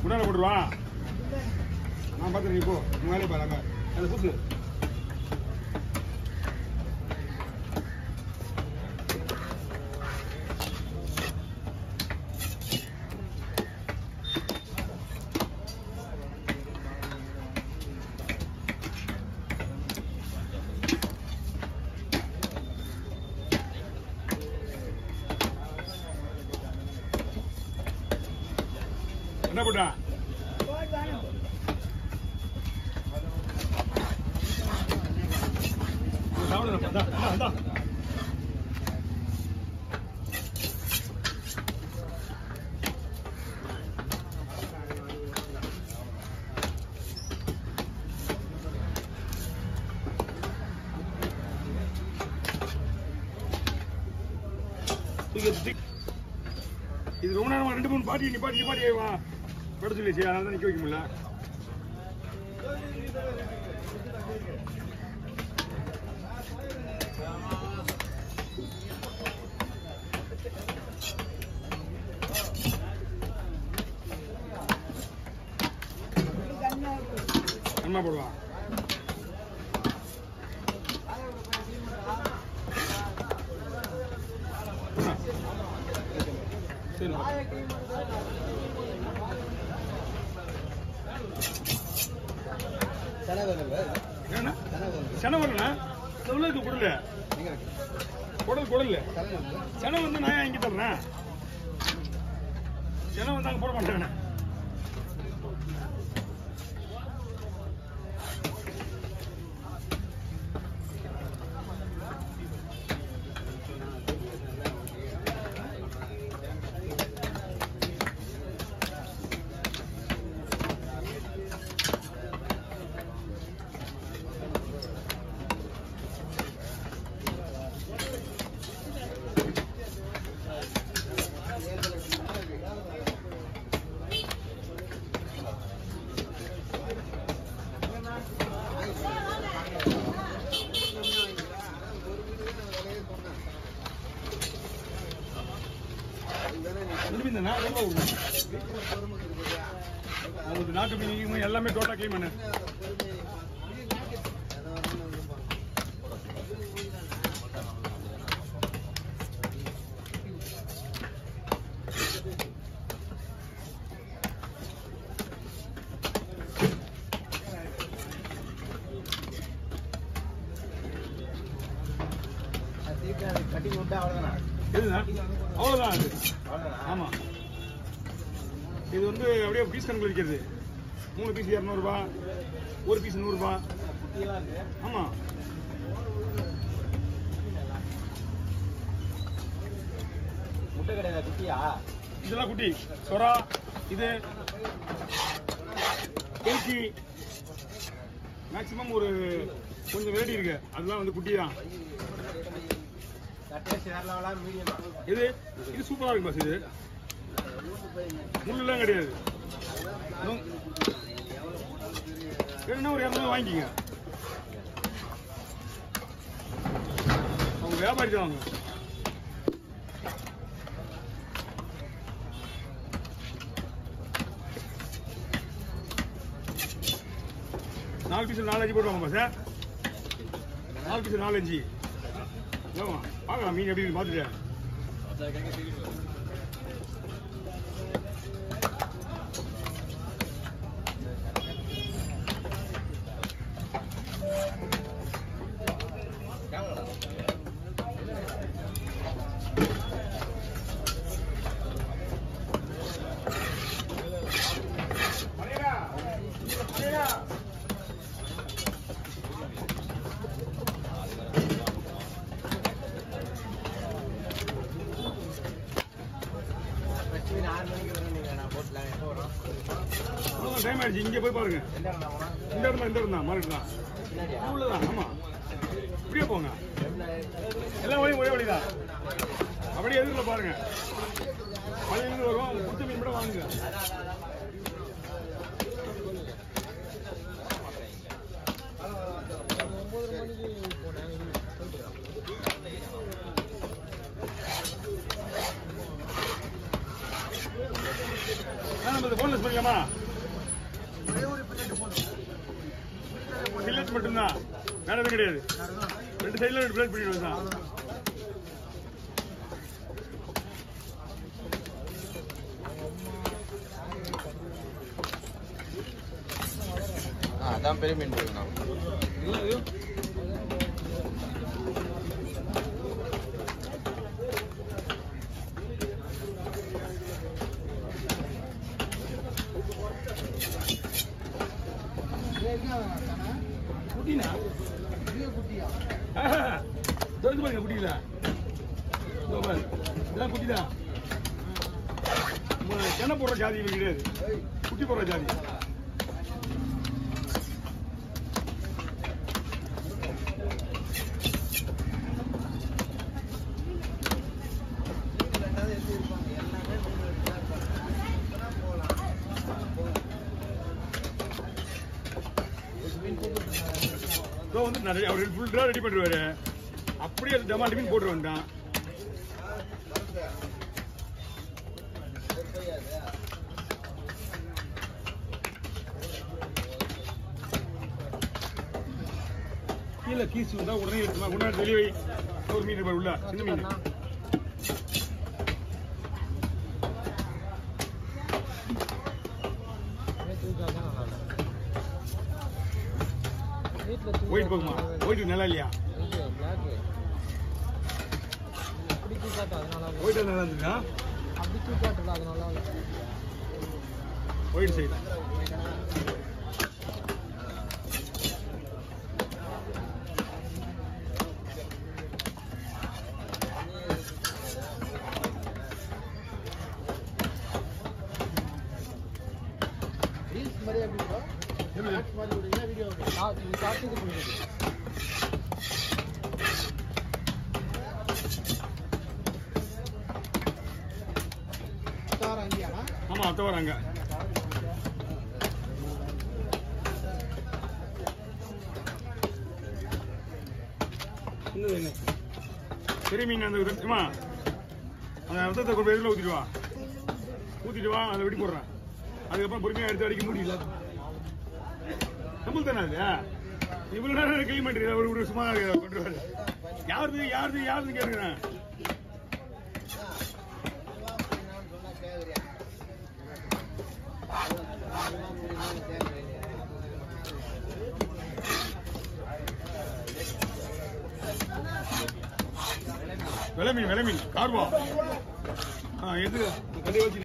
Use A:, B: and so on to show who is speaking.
A: முன்னாடி போட்டுருவா நான் பார்த்துருக்கேன். இப்போ உங்க வேலையை பாருங்க அதை கூப்பிடு. என்ன போட்டா இது ரொம்ப நேரமா 2-3 பாட்டி நிப்பாட்டி வா பட சொல்லிச்சு. அதனால தான் நிக்க வைக்க முடியல. அம்மா போடுவா சரி. சென வரலண்ணா செவலுக்கு குடல் சென வந்து நான் இங்கே தர்றேன். சென வந்து அங்கே போட மாட்டேன். நாட்டு மீன் எல்லாமே டோட்டா கிளீன் பண்ணு. அவ்வளவுதான் அது. ஆமா இது வந்து அப்படியே பீஸ் கணக்கு விற்கிறது. 3 பீஸ் 200 ரூபாய், ஒரு பீஸ் 100 ரூபாய். ஆமா முட்டை கிடையாது குட்டியா. இதெல்லாம் குட்டி சொரா. இது கேஜி மேக்சிமம் ஒரு கொஞ்சம் வெரைட்டி இருக்கு. அதெல்லாம் வந்து குட்டி தான். இது இது சூப்பரா இருக்கு பாஸ். இது முள்ளெல்லாம் கிடையாது. வேணும்னா ஒரு 200 வாங்கிக்கிங்க. அவங்க வியாபாரி தான் வாங்க. நாலு பீஸ் 4-5 போட்டுவாங்க சார். 4 பீஸ் 4-5 பார்க்கலாம். மீன் எப்படி பார்த்துட்டேன். டைம் ஆயிடுச்சு. இங்கே போய் பாருங்க. இந்த இடம் தான் மார்க்கெட் தான் உள்ளதான். ஆமா இப்படியே போங்க. எல்லா வழியும் ஒரே வழிதான். அப்படியே எதுக்குள்ள பாருங்க. மழையிலிருந்து வருவோம். புத்த மீன் கூட வாங்குங்க. போதுமா? பில்லட் மட்டும்தான், வேற எதுவும் கிடையாது. 2 சைடுல 2 பிளேட் பண்ணிடுவோம் தான்.
B: அதான் பெரிய மீன் போடுங்கண்ணா.
A: குட்டினா தோந்து பாருங்க, குட்டிங்களா இதெல்லாம் குட்டிதான். சென்னை போடுற ஜாதி கிடையாது, குட்டி போடுற ஜாதி. வந்து நிறைய அவர் ஃபுல் ட்ரா ரெடி பண்ணிடுவாரு. அப்படியே அது டமாட்டி மீன் போட்டு வந்தான். கீழே கீஸ் வந்தா உடனே எடுத்துமா, உடனே வெளியே ஒரு மீன் இருப்பார் உள்ள, சின்ன மீன். ஒயிட் போகுமா? ஒயிட் நல்லா இல்லையா? ஒயிட் நல்லா இருந்துச்சா? ஒயிட் சைடு ஆமா, அத்தை வராங்க. பெரிய மீன் அந்த இருக்குமா, அந்த ரத்தத்தை கொண்டு எதிரில் ஊத்திட்டு வா, அதை வெட்டி போடுறேன். அதுக்கப்புறம் பொறுமையா எடுத்து அடிக்க முடியல. நம்மளுக்கு தானே அது இவ்வளவு நேரம் கிளீன் பண்றீங்க, ஒரு சும்மா கொண்டு யாருன்னு கேட்கிறேன். வெலை மீன் கார்வா எது கடையை வச்சு